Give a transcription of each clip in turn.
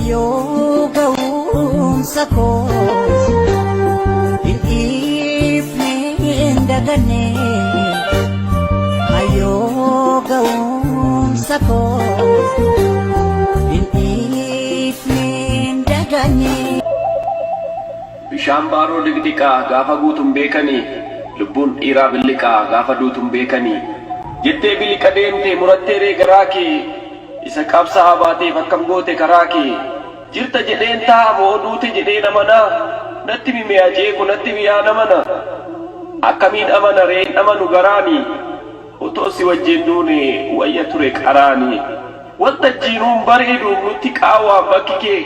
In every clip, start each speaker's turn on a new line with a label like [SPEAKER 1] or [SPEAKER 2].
[SPEAKER 1] Yoga sakos in evening dagane Yoga sakos in evening dagane
[SPEAKER 2] Bishaan baaroo digdiqaa gaafa guutuun beekanii lubbuun dhiiraa billiqaa gaafa duutuun beekanii jettee biliqa deemtee murattee reegaraa kee isa qabsaa baateef akkam goote karaa kee jirta jedheen taa'amoo duute jedheen amanaa natti mi'aa jeeku natti mi'aa namana akkamiin amana reen amanu garaanii otoo si wajjin duune wayya ture qaraanii wanta jiinuun bareeduun nutti qaawwaan bakki kee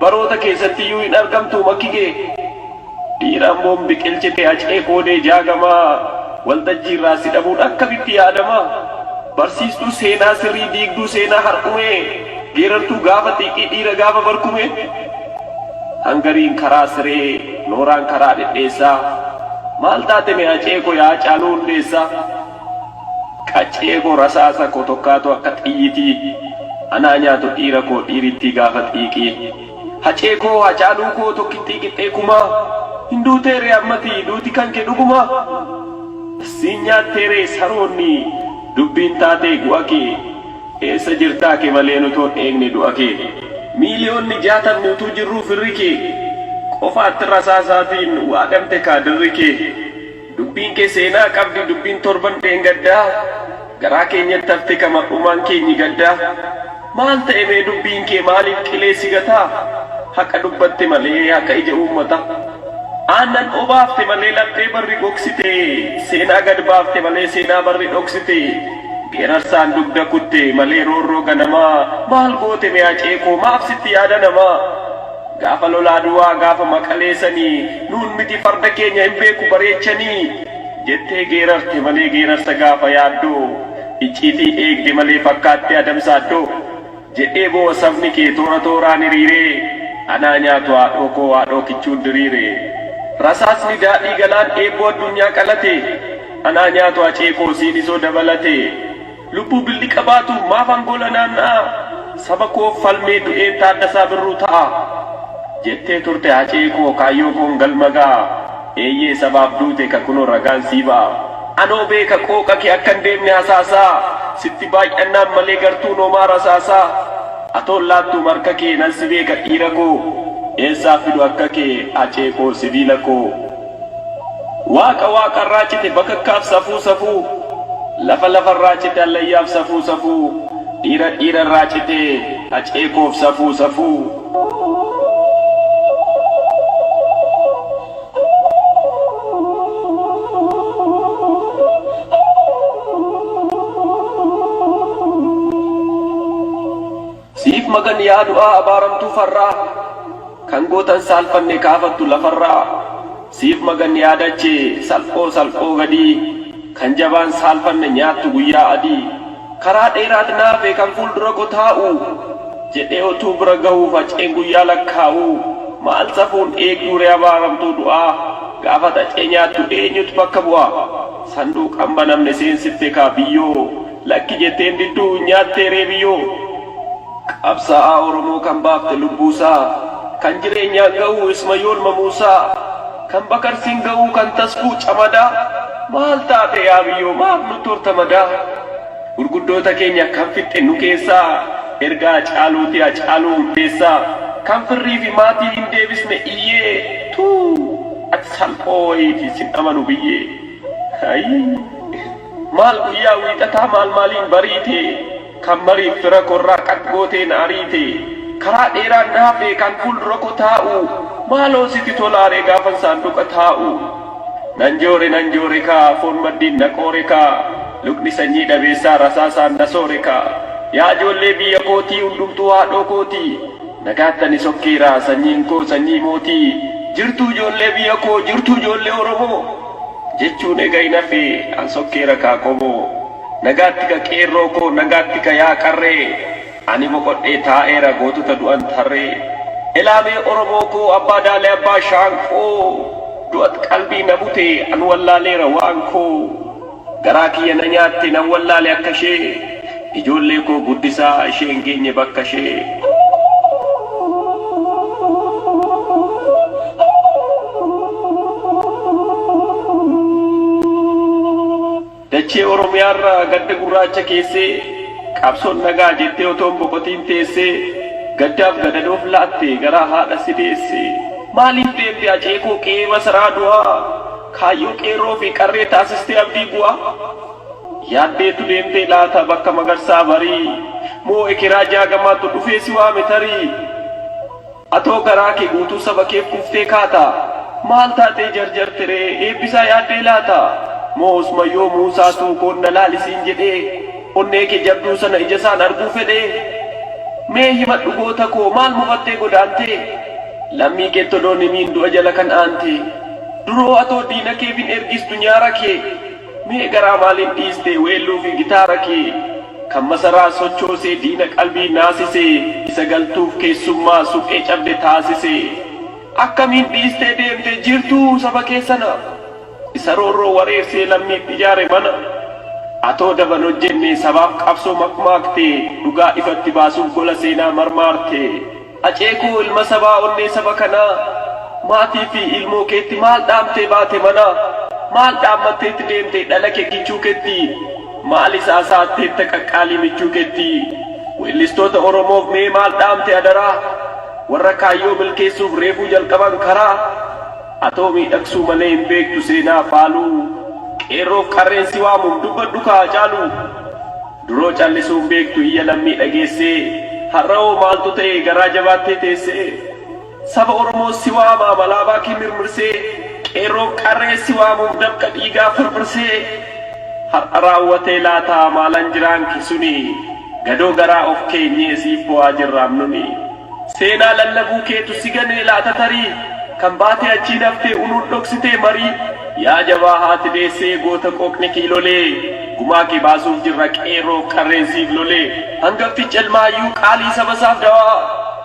[SPEAKER 2] baroota keessatti iyyuu hin argamtu makki kee dhiiraan boon biqilchite acee koodee jaagamaa waltajjiirraa si dhabuun akkamitti yaadamaa barsiistuu seenaa sirrii diigduu seenaa har'umee geerartuu gaafa xiiqii dhiira gaafa barkume hangariin karaa siree nooraan karaa dhedheessaa maal taate mee aceeko yaa caaluu hundeessaa qaceeko rasaasa koo tokkaatu akka xiyyitii anaa nyaatu dhiira koo dhiirittii gaafa xiiqii haceekoo hacaaluu koo tokkittii qixxeekumaa hin duuteere ammatii duuti kan kee dhugumaa siin nyaatteere saroonni dubbiin taatee gu'a kee eessa jirtaa kee malee nutoo eegne du'a kee miiliyoonni 60 utuu jirruu firri kee qofaatti rasaasaatiin waadamte kaadirri kee dubbiin kee seenaa qabdi dubbiin torban dheengaddaa garaa keenyatti hafte kama dhumaan keenyi gaddaa maal ta'e mee dubbiin kee maaliif qileessi gataa haqa dubbatte malee haqa ija uummata aannan obaafte malee laphee barri gogsite seenaa gad baafte malee seenaa barri dhoksite geerarsaan dugda kutte malee roorroo ganamaa maal goote mee aceekoo maaf sitti yaada namaa gaafa lolaa duwaa gaafa maqaleessanii nuun miti farda keenya hin beeku bareechanii jettee geerarte malee geerarsa gaafa yaaddoo icciitii eegde malee fakkaatte adamsaaddoo jedhee boo sabni kee toora tooraan hiriiree anaa nyaatu haadhoo koo haadhoo kichuun diriire rasaasni daadhii galaan eebboo addunyaa qalate anaa nyaatu aceekoo siidisoo dabalate lubbuu billi qabaatu maaf angola naanna'a saba koo falmee du'een taaddasaa birruu ta'a jettee turte aceekoo kaayyoo koon galmagaa eeyyee sabaaf duute ka kunoo ragaan sii ba'a anoo beeka qooqa kee akkan deemne hasaasaa sitti baay'annaan malee gartuu noomaa rasaasaa atoon laattuu marka kee nan si beeka dhiira koo eessaa fidu akka kee aceekoo sibiila koo waaqa waaqarraa cite bakakkaaf safuu safuu lafa lafarraa cite allayyaaf safuu safuu dhiira dhiirarraa cite aceekoof safuu safuu siif magan yaa du'aa abaaramtuu farraa kan gootan saalfanne kaafattu lafarraa siif magan yaadache salphoo salphoo gadii kan jabaan saalfanne nyaattu guyyaa adii karaa dheeraat naafe kan fuuldura koo taa'u jedhee otuu bira ga'uu faceen guyyaa lakkaa'u maal safuun eegduure abaaramtuu du'aa gaafa xacee nyaattu eenyutu bakka bu'a sanduuqan banamne seensitte kaa biyyoo lakki jetteen didduu nyaatteeree biyyoo qabsaa'aa Oromoo kan baafte lubbuusaa kan jireenyaa ga'uu Ismayool Mamuusaa kan bakarsiin ga'uu kan tasfuu camadaa maal taate yaa biyyoo maaf nutti hortamadaa gurguddoota keenya kan fixxe nu keessaa ergaa caaluuti caaluu hundeessaa kan firrii fi maatii hin deebisne iyyee tuu ati salphooyiiti sin amanu biyyee maal guyyaa wiixataa maal maaliin bariite kan mariif fira korraa qaqqooteen ariite karaa dheeraan naafe kan fuuldura koo taa'u maaloo sitti tolaare gaafan saanduqa taa'u nan joore kaa foon maddiin na qoore kaa lukni sanyii dhabeessaa rasaasaan na soore kaa yaa ijoollee biyya kootii hundumtuu haadhoo kootii nagaattani sokkeeraa sanyiin koo sanyii mootii jirtuu ijoollee biyya koo jirtuu ijoollee Oromoo jechuun egaa hin hafe an sokkeera kaa qomoo nagaatti ka qeerroo koo nagaatti ka yaa qarree ani boqodhee taa'eera gootota du'an tarree elaamee Oromoo koo abbaa daalee abbaa shaanqoo du'at qalbii na bute an wallaaleera waan koo garaa kiyya na nyaatte nan wallaale akka ishee ijoollee koo guddisaa isheen geenye bakka ishee dachee Oromiyaarraa gadda gurraacha keessee qabsoon nagaa jettee otoon boqotiin teessee gaddaaf gadadoof laatte garaa haadha si deesse. Maaliif deemte Aceekoo qe'ee masaraa du'aa kaayyoo qeerroo fi qarree taasistee abdii bu'aa? Yaaddeetu deemtee laata bakka magarsaa barii moo ekeraa jaagamaatu dhufee si waame tarii? Atoo garaa kee guutuu saba keef kuftee kaata maal taatee jarjartiree eebbisaa yaaddee laata? Moo Usmayyoo Muusaatu koonna laalisiin jedhee onnee kee jabduu sana ija isaan arguu fedhee? Mee himadhu goota koo maal mufattee godaantee lammii kee todoonimiin du'a jala kan aante? Duroo atoo diina keefin ergistu nyaara kee mee garaa maaliin dhiiste weelluu fi gitaara kee? Kan masaraa sochoosee diina qalbii naasisee isa galtuuf keessummaa suphee cabde taasisee akkamiin dhiistee deemte jirtuu saba keessana isa roorroo wareersee lammiif ijaare mana? Atoo daban hojjenne sabaaf qabsoo makmaaktee dhugaa ifatti baasuuf gola seenaa marmaarte. Aceekoo ilma sabaa onnee saba kanaa maatii fi ilmoo keetti maal dhaamtee baate mana? Maal dhaammatteetti deemte dhala kee gichuu keetti? Maal isaa saatteetta qaqqaalii michuu keetti? Weellistoota Oromoof mee maal dhaamte adaraa warra kaayyoo milkeessuuf reefuu jalqaban karaa? Atoo miidhagsuu malee hin beektu seenaa faaluu qeerroof qarreen si waamuuf dubbadhu kaa caalu. Duroo callisuu hin beektu iyya lammii dhageessee har'oo maaltu ta'e garaa jabaattee teessee? Saba Oromoo si waamaa malaabaa kee mirmirsee qeerroof qarreen si waamuuf dabqa dhiigaa firfirsee. Har'a raawwatee laataa maalan jiraanki suni gadoo garaa of keenyee siif bu'aa jirraam nuni. Seenaa lallabuu keetu si ganee laata tarii kan baatee achii daftee unuun dhoksitee marii? Yaa jabaa haati deessee goota qooqni kiilolee gumaa kee baasuuf jirra qeerroof qarreen siif lolee. Hangaftichi Ilmaayyuu qaalii saba isaaf dawaa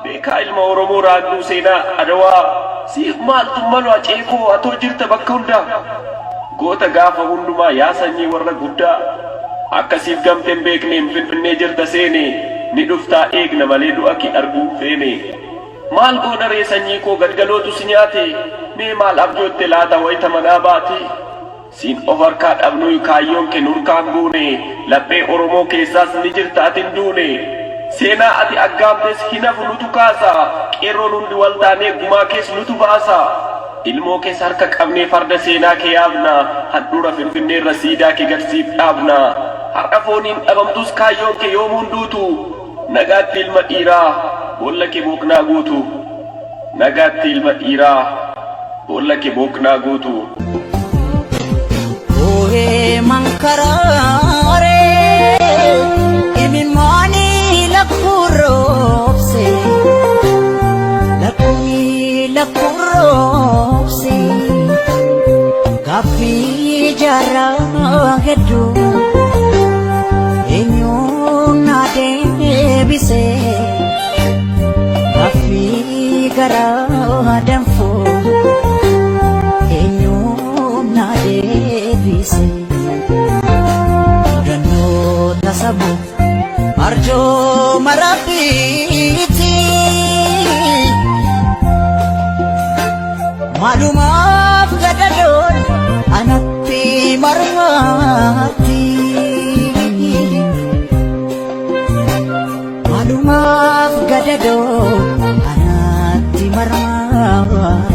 [SPEAKER 2] beekaa ilma Oromoo raagduu seenaa adawaa. Siif maaltu malu Aceekoo atoo jirta bakka hundaa? Goota gaafa hundumaa yaa sanyii warra guddaa akkasiif gamteen beekneen Finfinnee jirta seene ni dhuftaa eegna malee du'a kee arguu feene. Maal goona ree sanyii koo galgalootu si nyaate? Mee maal abjootte laata wayita manaa baate? Siin of harkaa dhabnuu kaayyoon kee nurkaan buune laphee Oromoo keessaas ni jirta atin duune. Seenaa ati aggaamtes hin hafu nutu kaasa qeerroon hundi wal taanee gumaa kees nutu baasa. Ilmoo kees harka qabnee farda seenaa kee yaabna handhuura Finfinneerra siidaa kee garsiif dhaabna. Har'a fooniin dhabamtus kaayyoon kee yoomuun duutu nagaatti ilma dhiiraa boolla kee booknaa guutu. Nagaatti ilma dhiiraa boolla kee booknaa guutu.
[SPEAKER 1] Ooyee mankaraare imimmaani lakkuroobse lakkuroobse gaaffii jaarraa hedduu eenyuun na deebise gaaffii garaa danfoo eenyuun na deebise mudannoo tasabu arjoo marabbiiti maalumaaf gadadoon anatti marmaatti maalumaaf gadadoon anatti marmaatti.